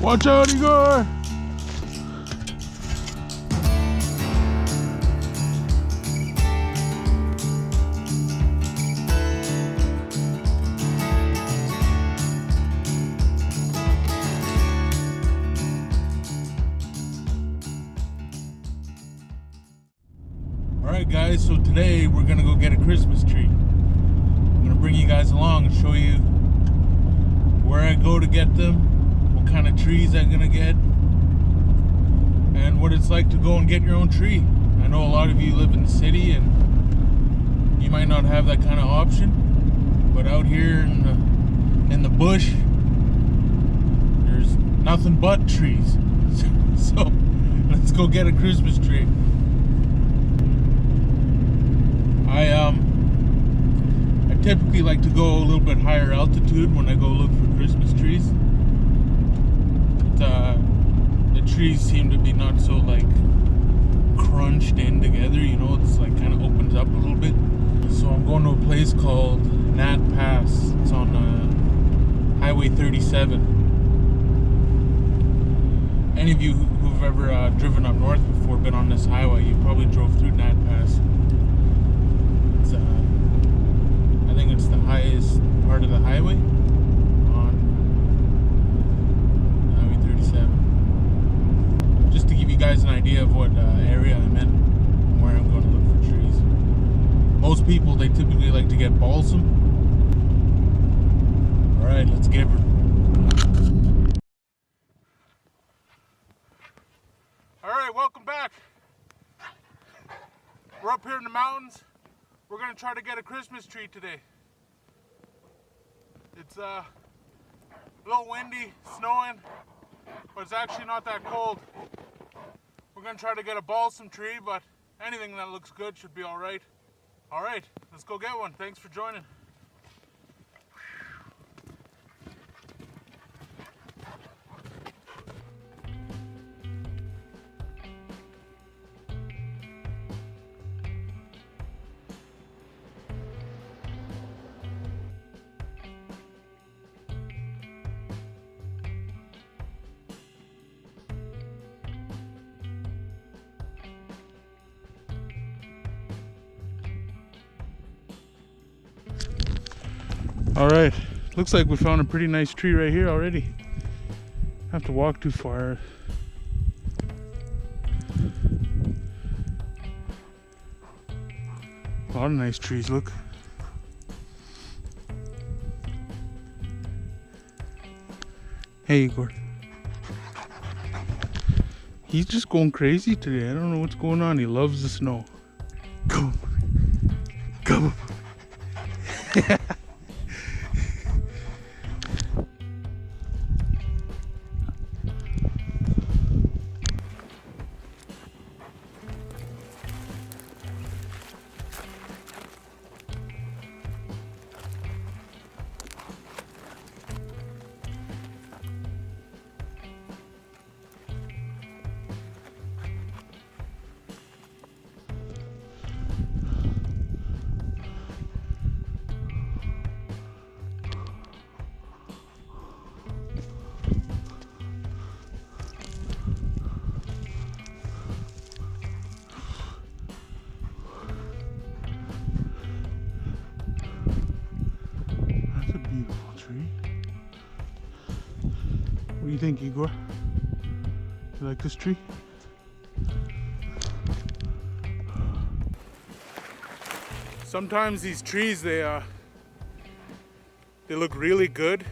Watch out, Igor! Alright guys, so today we're gonna go get a Christmas tree. I'm gonna bring you guys along and show you where I go to get them, what kind of trees I'm gonna get, and what it's like to go and get your own tree. I know a lot of you live in the city and you might not have that kind of option, but out here in the bush, there's nothing but trees. So let's go get a Christmas tree. I typically like to go a little bit higher altitude when I go look for Christmas trees. But, the trees seem to be not so like crunched in together, you know, it's like kind of opens up a little bit. So I'm going to a place called Nat Pass. It's on Highway 37. Any of you who've ever driven up north before, been on this highway, you probably drove through Nat Pass. I think it's the highest part of the highway on Highway 37. Just to give you guys an idea of what area I'm in and where I'm going to look for trees. Most people, they typically like to get balsam. Alright, let's give her. Alright, welcome back. We're up here in the mountains. We're gonna try to get a Christmas tree today. It's a little windy, snowing, but it's actually not that cold. We're gonna try to get a balsam tree, but anything that looks good should be all right. All right, let's go get one. Thanks for joining. All right, looks like we found a pretty nice tree right here already. I have to walk too far. A lot of nice trees, look. Hey, Igor. He's just going crazy today. I don't know what's going on. He loves the snow. Come on. Come on. What do you think, Igor? You like this tree? Sometimes these trees, they look really good,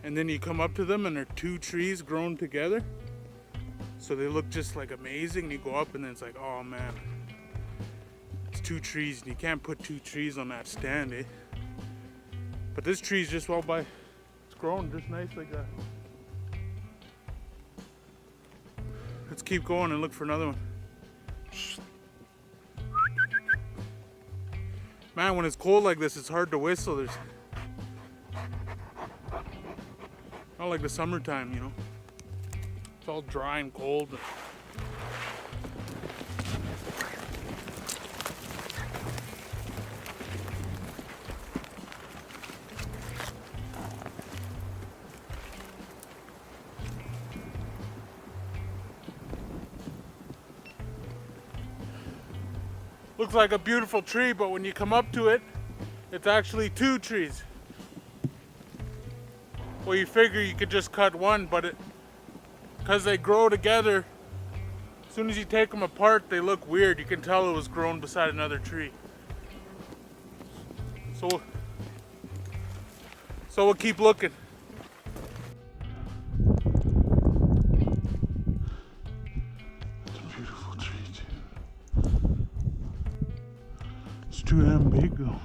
and then you come up to them and they're two trees grown together. So they look just like amazing. You go up and then it's like, oh man, it's two trees, and you can't put two trees on that stand, eh? But this tree is just it's grown just nice like that. Let's keep going and look for another one. Man, when it's cold like this, it's hard to whistle. There's not like the summertime, you know. It's all dry and cold. Looks like a beautiful tree, but when you come up to it, it's actually two trees. Well, you figure you could just cut one, but because they grow together, as soon as you take them apart, they look weird. You can tell it was grown beside another tree. So we'll keep looking. It's a beautiful tree too. It's too damn big though.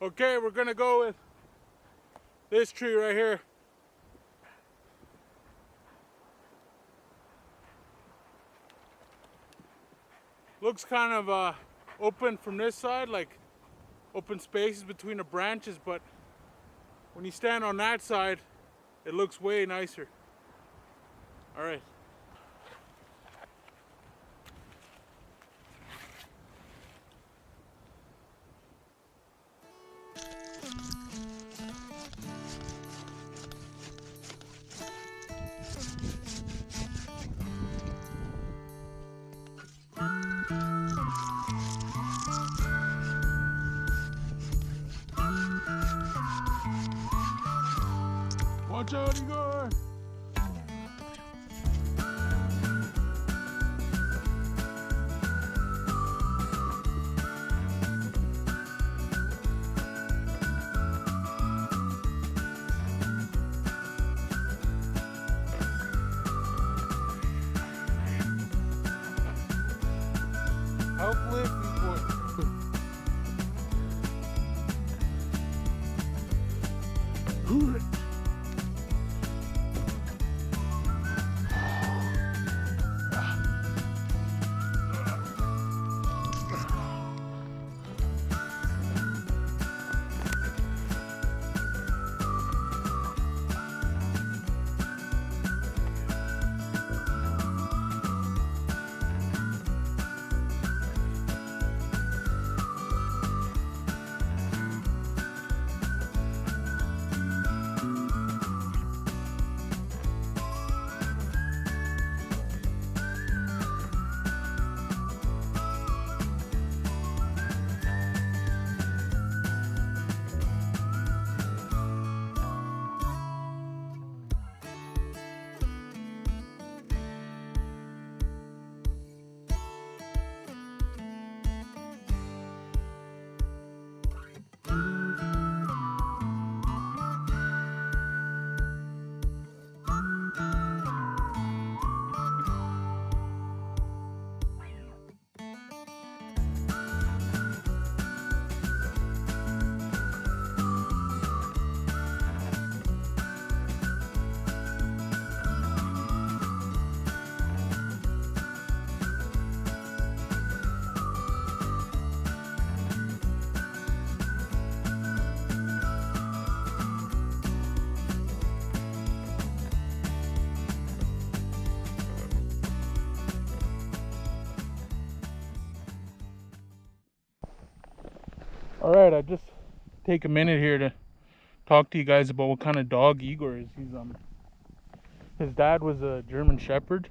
Okay, we're gonna go with this tree right here. Looks kind of open from this side, like open spaces between the branches, but when you stand on that side, it looks way nicer. All right. Watch out, Igor! Help lift, Igor. All right, I just take a minute here to talk to you guys about what kind of dog Igor is. His dad was a German Shepherd,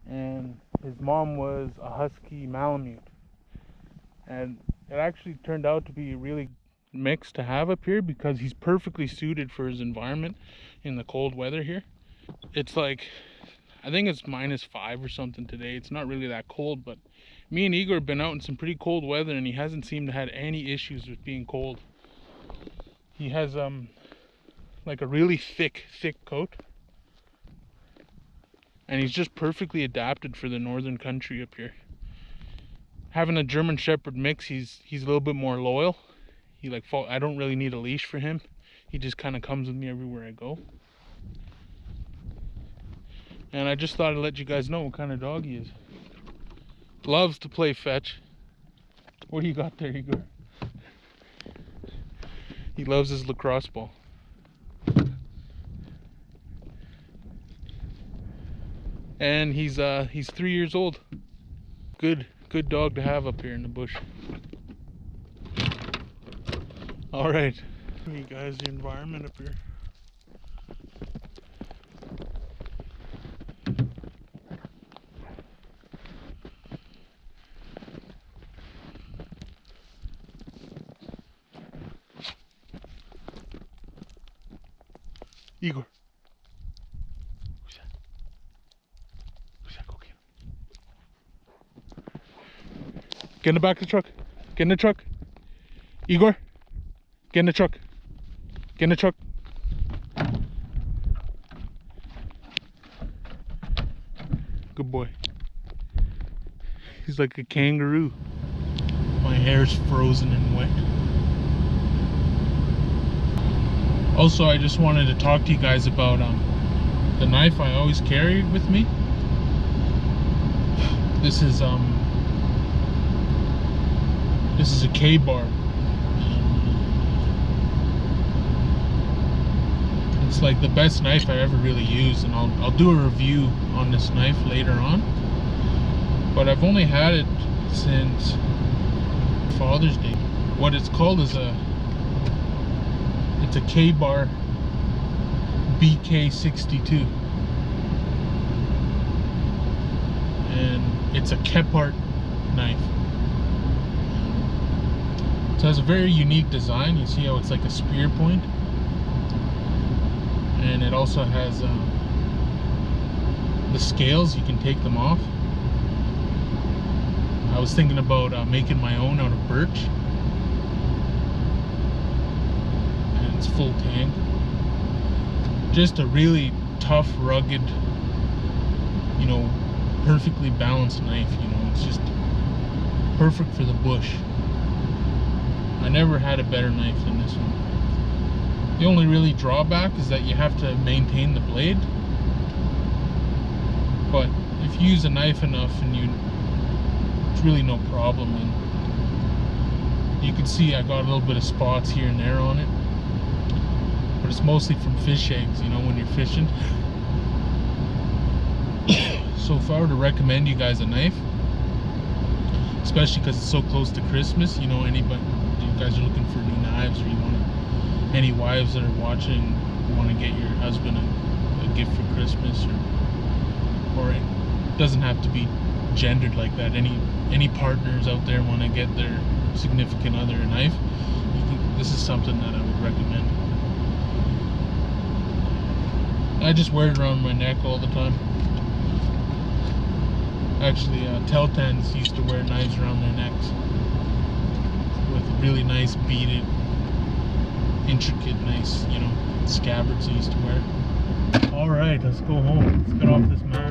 and his mom was a Husky Malamute. And it actually turned out to be really mixed to have up here because he's perfectly suited for his environment in the cold weather here. It's like, I think it's -5 or something today. It's not really that cold, but me and Igor have been out in some pretty cold weather and he hasn't seemed to have any issues with being cold. He has like a really thick coat, and he's just perfectly adapted for the northern country up here. Having a German Shepherd mix, he's a little bit more loyal. I don't really need a leash for him. He just kind of comes with me everywhere I go. And I just thought I'd let you guys know what kind of dog he is. Loves to play fetch. What do you got there, Igor? He loves his lacrosse ball. and he's 3 years old. Good dog to have up here in the bush. All right, you guys, the environment up here. Igor. Who's that? Who's that? Go get him. Get in the back of the truck. Get in the truck. Igor, get in the truck. Get in the truck. Good boy. He's like a kangaroo. My hair's frozen and wet. Also, I just wanted to talk to you guys about the knife I always carry with me. This is a K-bar. It's like the best knife I ever really used, and I'll do a review on this knife later on. But I've only had it since Father's Day. What it's called is it's a K-bar BK62, and it's a Kephart knife. So it has a very unique design. You see how it's like a spear point, and it also has the scales. You can take them off. I was thinking about making my own out of birch. It's full tang. Just a really tough, rugged, you know, perfectly balanced knife. You know, it's just perfect for the bush. I never had a better knife than this one. The only really drawback is that you have to maintain the blade, but if you use a knife enough, and it's really no problem. And you can see I got a little bit of spots here and there on it, but it's mostly from fish eggs, you know, when you're fishing. So if I were to recommend you guys a knife, especially because it's so close to Christmas, you know, you guys are looking for new knives, or any wives that are watching want to get your husband a gift for Christmas, or it doesn't have to be gendered like that. Any partners out there want to get their significant other a knife, this is something that I would recommend. I just wear it around my neck all the time. Actually, Teltans used to wear knives around their necks with really nice beaded, intricate, nice, you know, scabbards they used to wear. All right, let's go home. Let's get off this mat.